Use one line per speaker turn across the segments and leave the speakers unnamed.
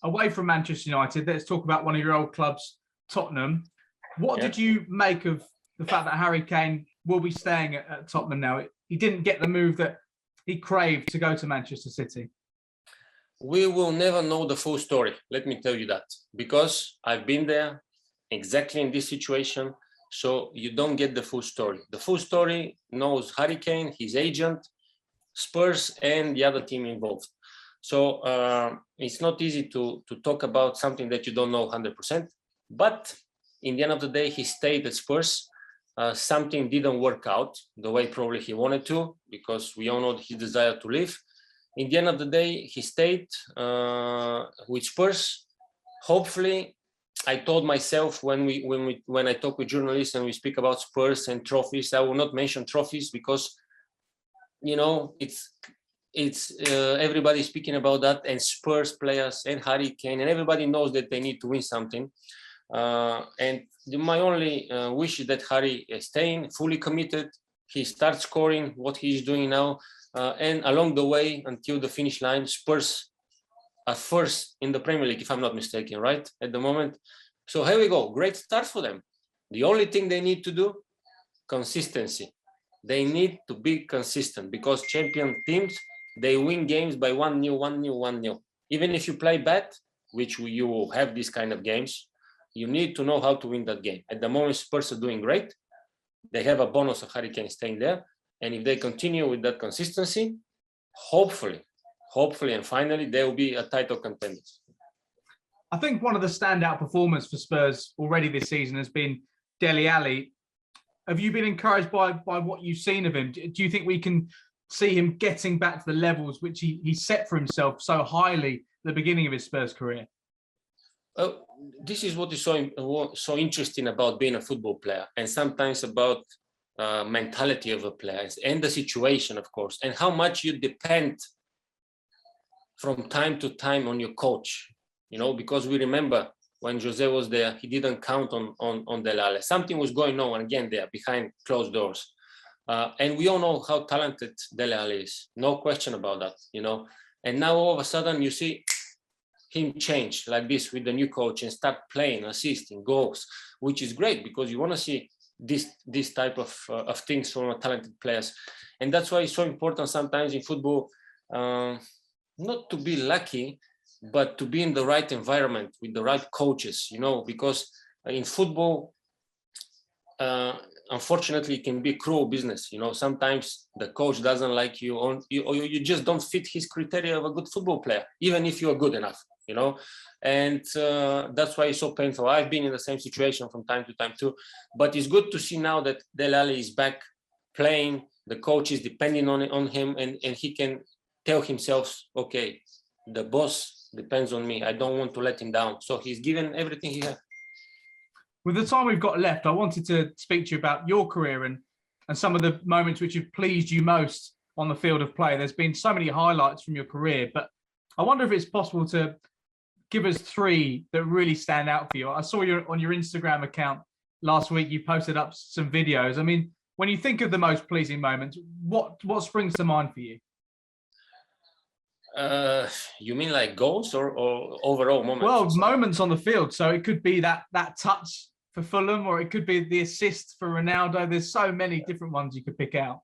away from Manchester United, let's talk about one of your old clubs, Tottenham. What did you make of the fact that Harry Kane will be staying at Tottenham now? He didn't get the move that he craved to go to Manchester City.
We will never know the full story, let me tell you that, because I've been there exactly in this situation, so you don't get the full story. The full story knows Harry Kane, his agent, Spurs, and the other team involved. So it's not easy to talk about something that you don't know 100%, but in the end of the day, he stayed at Spurs. Something didn't work out the way probably he wanted to, because we all know his desire to leave. In the end of the day, he stayed with Spurs. Hopefully, I told myself when I talk with journalists and we speak about Spurs and trophies, I will not mention trophies because, you know, it's everybody speaking about that, and Spurs players and Harry Kane, and everybody knows that they need to win something. And my only wish is that Harry is staying fully committed. He starts scoring what he's doing now. And along the way, until the finish line, Spurs are first in the Premier League, if I'm not mistaken, right? At the moment. So here we go. Great start for them. The only thing they need to do, consistency. They need to be consistent, because champion teams, they win games by 1-0, 1-0, 1-0. Even if you play bad, which you will have these kind of games, you need to know how to win that game. At the moment, Spurs are doing great. They have a bonus of Harry Kane staying there. And if they continue with that consistency, hopefully, and finally, they will be a title contender.
I think one of the standout performers for Spurs already this season has been Dele Alli. Have you been encouraged by what you've seen of him? Do you think we can see him getting back to the levels which he set for himself so highly at the beginning of his Spurs career?
This is what is so interesting about being a football player, and sometimes about mentality of a player and the situation, of course, and how much you depend from time to time on your coach, you know, because we remember when Jose was there, he didn't count on Dele Alli. Something was going on again there behind closed doors. And we all know how talented Dele Alli is, no question about that, you know. And now all of a sudden you see him change like this with the new coach and start playing, assisting, goals, which is great, because you want to see this type of things from talented players. And that's why it's so important sometimes in football, not to be lucky, but to be in the right environment with the right coaches, you know, because in football, unfortunately, it can be cruel business. You know, sometimes the coach doesn't like you, or you just don't fit his criteria of a good football player, even if you're good enough, you know. And that's why it's so painful. I've been in the same situation from time to time too. But it's good to see now that Dele Alli is back playing. The coach is depending on him, and he can tell himself, okay, the boss depends on me. I don't want to let him down. So he's given everything he has.
With the time we've got left, I wanted to speak to you about your career and some of the moments which have pleased you most on the field of play. There's been so many highlights from your career, but I wonder if it's possible to give us three that really stand out for you. I saw you on your Instagram account last week, you posted up some videos. I mean, when you think of the most pleasing moments, what springs to mind for you?
You mean like goals or overall moments?
Well, moments on the field. So it could be that touch for Fulham, or it could be the assist for Ronaldo. There's so many different ones you could pick out.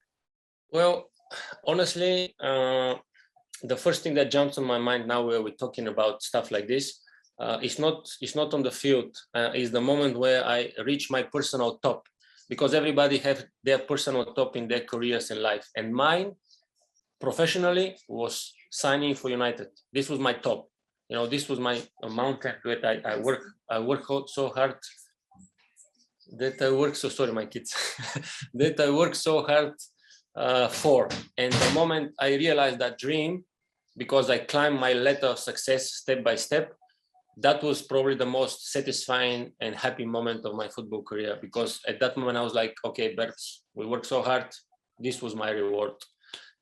Well, honestly, the first thing that jumps on my mind now where we're talking about stuff like this, it's not on the field. It's the moment where I reach my personal top, because everybody have their personal top in their careers and life. And mine, professionally, was signing for United. This was my top. You know, this was my mountain that I work so hard. That I work so sorry, my kids. That I work so hard for. And the moment I realized that dream, because I climbed my ladder of success step by step, that was probably the most satisfying and happy moment of my football career. Because at that moment I was like, okay, Bert, we worked so hard. This was my reward.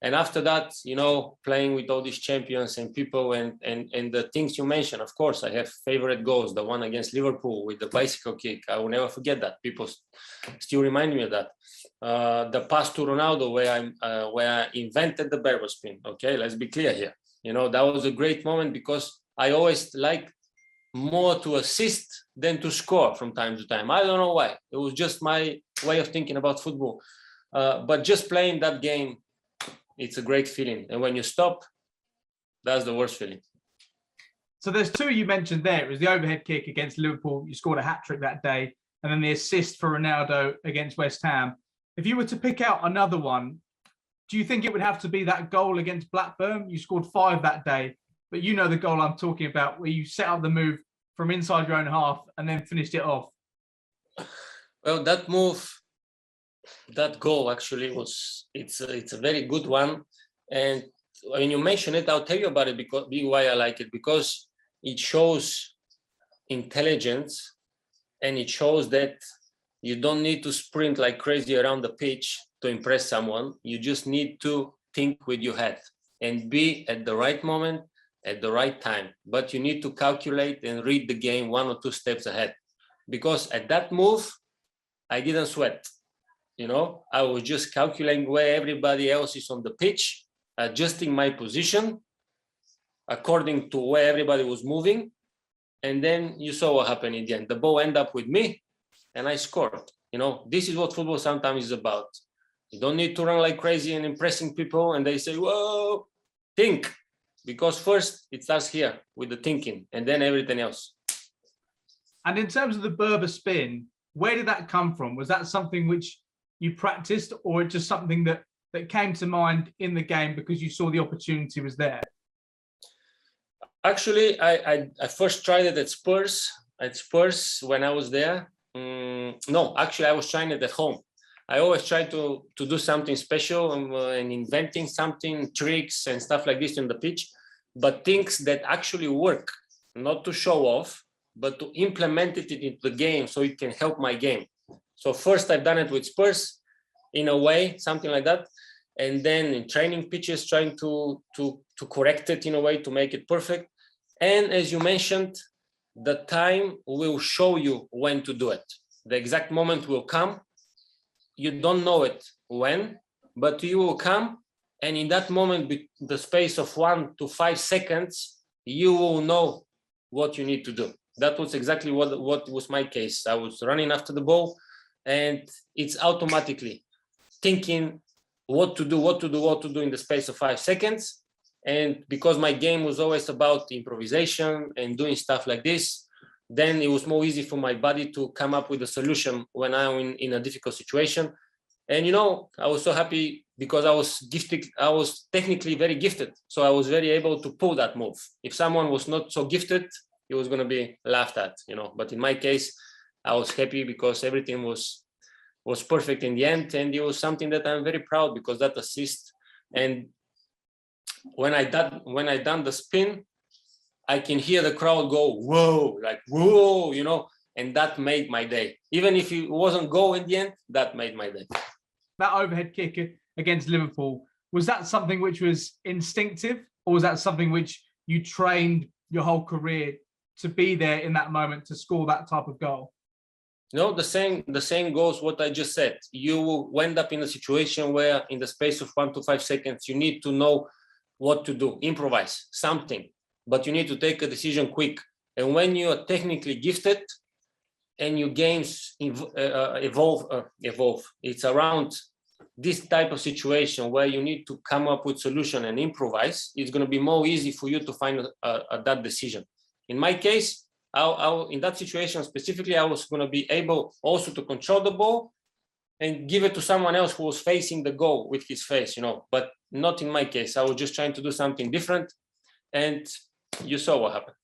And after that, you know, playing with all these champions and people and the things you mentioned, of course, I have favorite goals. The one against Liverpool with the bicycle kick, I will never forget that. People still remind me of that. The pass to Ronaldo where I invented the Berbatov spin. Okay, let's be clear here. You know, that was a great moment because I always like more to assist than to score from time to time. I don't know why. It was just my way of thinking about football. But just playing that game, it's a great feeling. And when you stop, that's the worst feeling.
So there's two you mentioned there. It was the overhead kick against Liverpool. You scored a hat-trick that day. And then the assist for Ronaldo against West Ham. If you were to pick out another one, do you think it would have to be that goal against Blackburn? You scored 5 that day, but you know the goal I'm talking about, where you set up the move from inside your own half and then finished it off.
Well, that move, that goal actually it's a very good one. And when you mention it, I'll tell you about it because why I like it, because it shows intelligence. And it shows that you don't need to sprint like crazy around the pitch to impress someone. You just need to think with your head and be at the right moment, at the right time. But you need to calculate and read the game 1 or 2 steps ahead. Because at that move, I didn't sweat. I was just calculating where everybody else is on the pitch, adjusting my position according to where everybody was moving. And then you saw what happened in the end. The ball ended up with me and I scored. This is what football sometimes is about. You don't need to run like crazy and impressing people. And they say, whoa, think. Because first it starts here with the thinking and then everything else.
And in terms of the Berber spin, where did that come from? Was that something which you practiced or just something that came to mind in the game because you saw the opportunity was there?
Actually, I first tried it at Spurs. At Spurs, when I was there. No, actually, I was trying it at home. I always try to do something special and inventing something, tricks and stuff like this on the pitch, but things that actually work, not to show off, but to implement it into the game so it can help my game. So first, I've done it with Spurs, in a way, something like that. And then in training pitches, trying to correct it in a way to make it perfect. And as you mentioned, the time will show you when to do it. The exact moment will come. You don't know it when, but you will come. And in that moment, the space of 1 to 5 seconds, you will know what you need to do. That was exactly what was my case. I was running after the ball and it's automatically thinking what to do in the space of 5 seconds. And because my game was always about improvisation and doing stuff like this, then it was more easy for my body to come up with a solution when I'm in a difficult situation. And, I was so happy because I was gifted. I was technically very gifted. So I was very able to pull that move. If someone was not so gifted, it was going to be laughed at, But in my case, I was happy because everything was perfect in the end. And it was something that I'm very proud because that assist. And when I done the spin, I can hear the crowd go, whoa, like, whoa, and that made my day. Even if it wasn't goal in the end, that made my day.
That overhead kick against Liverpool, was that something which was instinctive or was that something which you trained your whole career to be there in that moment to score that type of goal?
No, the same goes what I just said. You will end up in a situation where in the space of 1 to 5 seconds, you need to know what to do, improvise something, but you need to take a decision quick. And when you are technically gifted and your games evolve, it's around this type of situation where you need to come up with solution and improvise, it's going to be more easy for you to find that decision. In my case, in that situation specifically, I was going to be able also to control the ball and give it to someone else who was facing the goal with his face, but not in my case. I was just trying to do something different and you saw what happened.